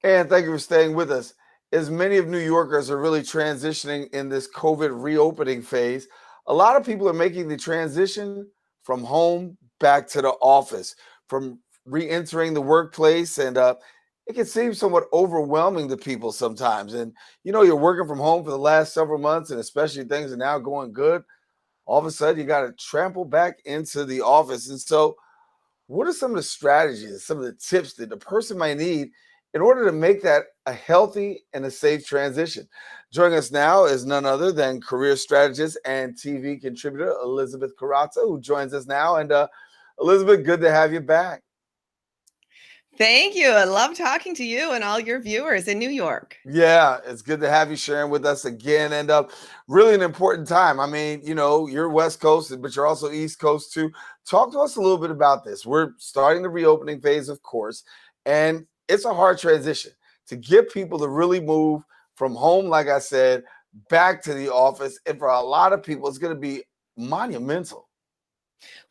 And thank you for staying with us. As many of New Yorkers are really transitioning in this COVID reopening phase, a lot of people are making the transition from home back to the office, from re entering the workplace. And it can seem somewhat overwhelming to people sometimes. And you're working from home for the last several months, and especially things are now going good. All of a sudden, you got to trample back into the office. And so, what are some of the strategies, some of the tips that the person might need in order to make that a healthy and a safe transition? Joining us now is none other than career strategist and TV contributor Elizabeth Koraca, who joins us now. And Elizabeth, good to have you back. Thank you. I love talking to you and all your viewers in New York. Yeah, it's good to have you sharing with us again. And really an important time. I mean, you're West Coast, but you're also East Coast too. Talk to us a little bit about this. We're starting the reopening phase, of course, and it's a hard transition to get people to really move from home, like I said, back to the office. And for a lot of people, it's going to be monumental.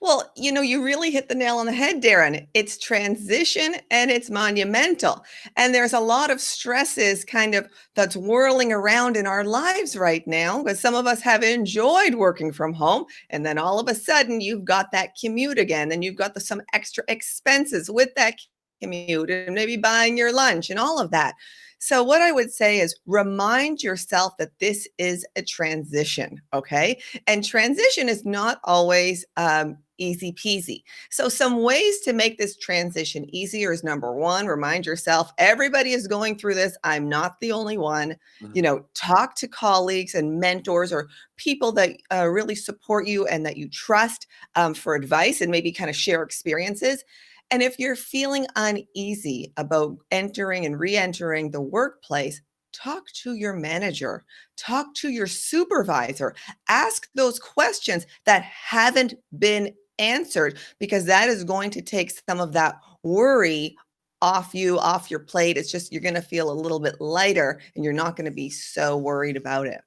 Well, you really hit the nail on the head, Darren. It's transition and it's monumental. And there's a lot of stresses kind of that's whirling around in our lives right now because some of us have enjoyed working from home. And then all of a sudden, you've got that commute again, and you've got some extra expenses with that commute and maybe buying your lunch and all of that. So, what I would say is remind yourself that this is a transition, okay? And transition is not always easy peasy. So, some ways to make this transition easier is number one, remind yourself everybody is going through this. I'm not the only one. Mhm. Talk to colleagues and mentors or people that really support you and that you trust for advice and maybe kind of share experiences. And if you're feeling uneasy about entering and re entering the workplace, talk to your manager, talk to your supervisor, ask those questions that haven't been answered, because that is going to take some of that worry off you, off your plate. It's just you're going to feel a little bit lighter and you're not going to be so worried about it.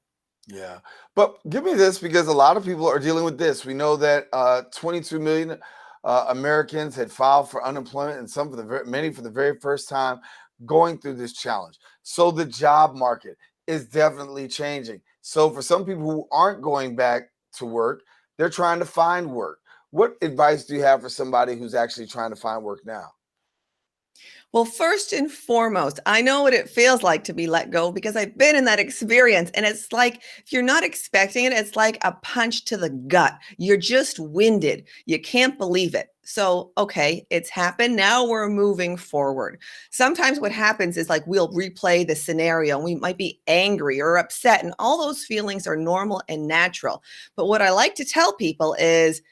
Yeah. But give me this because a lot of people are dealing with this. We know that 22 million Americans had filed for unemployment, and some for many for the very first time going through this challenge. So the job market is definitely changing. So for some people who aren't going back to work, they're trying to find work. What advice do you have for somebody who's actually trying to find work now? Well, first and foremost, I know what it feels like to be let go because I've been in that experience. And it's like, if you're not expecting it, it's like a punch to the gut. You're just winded. You can't believe it. So, okay, it's happened. Now we're moving forward. Sometimes what happens is like we'll replay the scenario and we might be angry or upset, and all those feelings are normal and natural. But what I like to tell people is,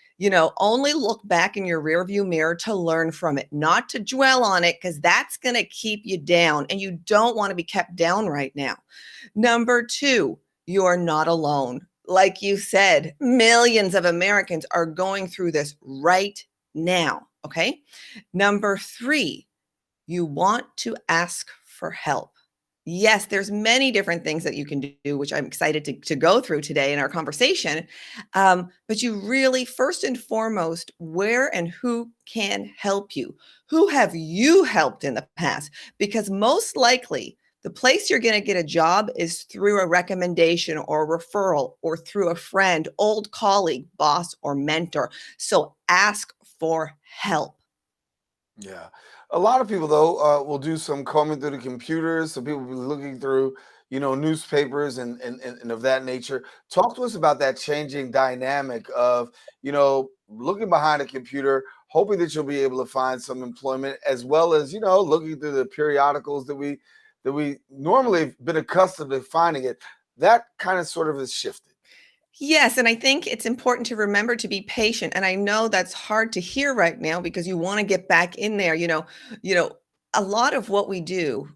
only look back in your rearview mirror to learn from it, not to dwell on it, because that's going to keep you down. And you don't want to be kept down right now. Number two, you're not alone. Like you said, millions of Americans are going through this right now. Okay. Number three, you want to ask for help. Yes, there's many different things that you can do, which I'm excited to go through today in our conversation. But you really, first and foremost, where and who can help you? Who have you helped in the past? Because most likely, the place you're going to get a job is through a recommendation or a referral or through a friend, old colleague, boss, or mentor. So ask for help. Yeah. A lot of people, though, will do some combing through the computers. So people will be looking through, newspapers and of that nature. Talk to us about that changing dynamic of, looking behind a computer, hoping that you'll be able to find some employment, as well as, looking through the periodicals that we normally have been accustomed to finding it. That kind of sort of has shifted. Yes, and I think it's important to remember to be patient. And I know that's hard to hear right now because you want to get back in there. A lot of what we do,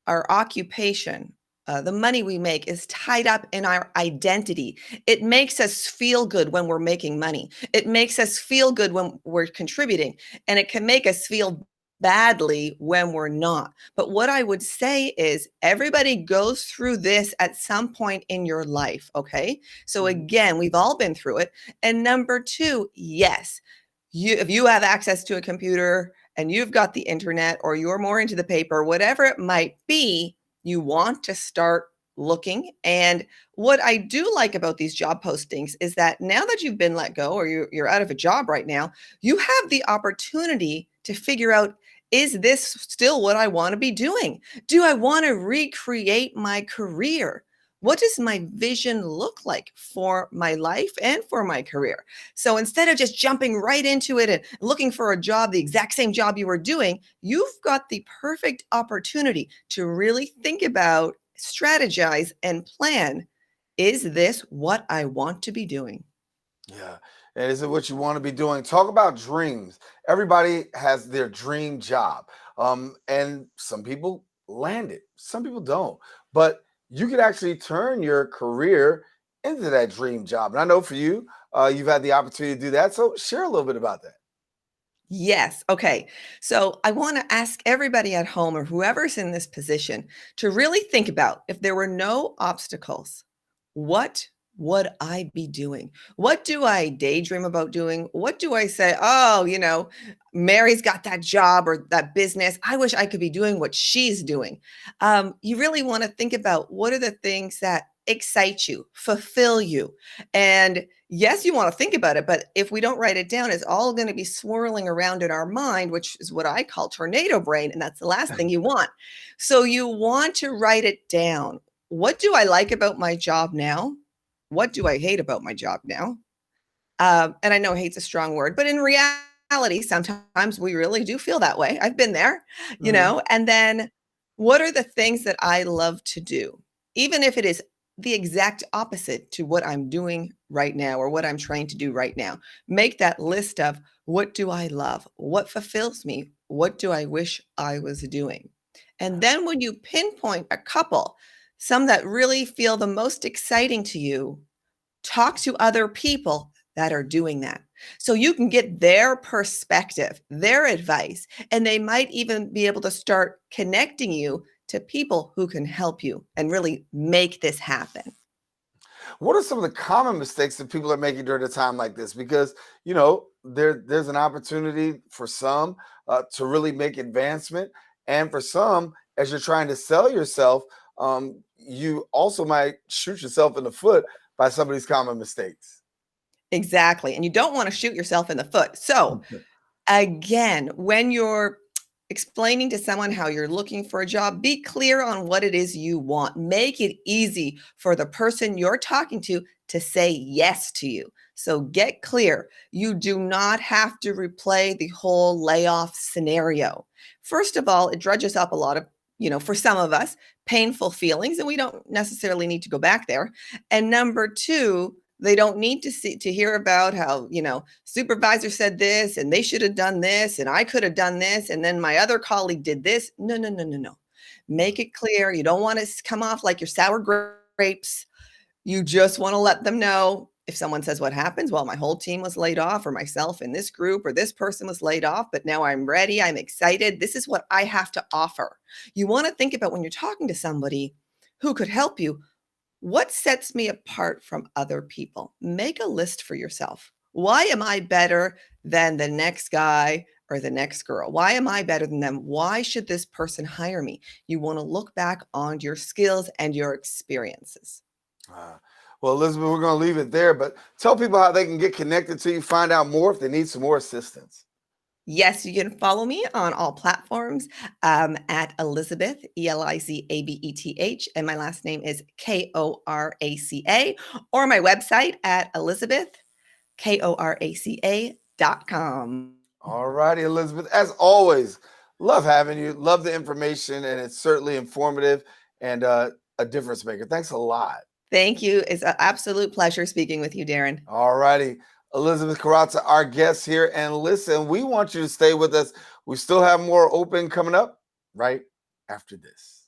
our occupation, the money we make is tied up in our identity. It makes us feel good when we're making money. It makes us feel good when we're contributing, and it can make us feel badly when we're not. But what I would say is everybody goes through this at some point in your life, okay? So Mhm. again, we've all been through it. And number two, yes, if you have access to a computer and you've got the internet or you're more into the paper, whatever it might be, you want to start looking. And what I do like about these job postings is that now that you've been let go or you're out of a job right now, you have the opportunity to figure out, is this still what I want to be doing? Do I want to recreate my career? What does my vision look like for my life and for my career? So instead of just jumping right into it and looking for a job, the exact same job you were doing, you've got the perfect opportunity to really think about, strategize, and plan. Is this what I want to be doing? Yeah. And is it what you want to be doing? Talk about dreams. Everybody has their dream job. And some people land it, some people don't. But you could actually turn your career into that dream job. And I know for you, you've had the opportunity to do that. So share a little bit about that. Yes. Okay. So I want to ask everybody at home or whoever's in this position to really think about, if there were no obstacles, what would I be doing? What do I daydream about doing? What do I say, oh, Mary's got that job or that business. I wish I could be doing what she's doing. You really want to think about, what are the things that excite you, fulfill you? And yes, you want to think about it, but if we don't write it down, it's all going to be swirling around in our mind, which is what I call tornado brain. And that's the last thing you want. So you want to write it down. What do I like about my job now? What do I hate about my job now? And I know hate's a strong word, but in reality, sometimes we really do feel that way. I've been there, Hmm. and then what are the things that I love to do? Even if it is the exact opposite to what I'm doing right now or what I'm trying to do right now. Make that list of, what do I love? What fulfills me? What do I wish I was doing? And then when you pinpoint a couple, some that really feel the most exciting to you, talk to other people that are doing that. So you can get their perspective, their advice, and they might even be able to start connecting you to people who can help you and really make this happen. What are some of the common mistakes that people are making during a time like this? Because there's an opportunity for some to really make advancement, and for some, as you're trying to sell yourself, you also might shoot yourself in the foot by some of these common mistakes. Exactly. And you don't want to shoot yourself in the foot. So again, when you're explaining to someone how you're looking for a job, be clear on what it is you want. Make it easy for the person you're talking to say yes to you. So get clear. You do not have to replay the whole layoff scenario. First of all, it drudges up a lot of, for some of us, painful feelings, and we don't necessarily need to go back there. And number two, they don't need to hear about how, supervisor said this and they should have done this and I could have done this and then my other colleague did this. No, no, no, no, no. Make it clear. You don't want to come off like you're sour grapes. You just want to let them know, if someone says, what happens? Well, my whole team was laid off, or myself in this group, or this person was laid off, but now I'm ready. I'm excited. This is what I have to offer. You want to think about, when you're talking to somebody who could help you, what sets me apart from other people? Make a list for yourself. Why am I better than the next guy or the next girl? Why am I better than them? Why should this person hire me? You want to look back on your skills and your experiences. Uh, well, Elizabeth, we're going to leave it there, but tell people how they can get connected to you, find out more if they need some more assistance. Yes, you can follow me on all platforms at Elizabeth, Elizabeth, and my last name is Koraca, or my website at elizabethkoraca.com. All righty, Elizabeth. As always, love having you. Love the information, and it's certainly informative and a difference maker. Thanks a lot. Thank you. It's an absolute pleasure speaking with you, Daren. All righty. Elizabeth Koraca, our guest here. And listen, we want you to stay with us. We still have more open coming up right after this.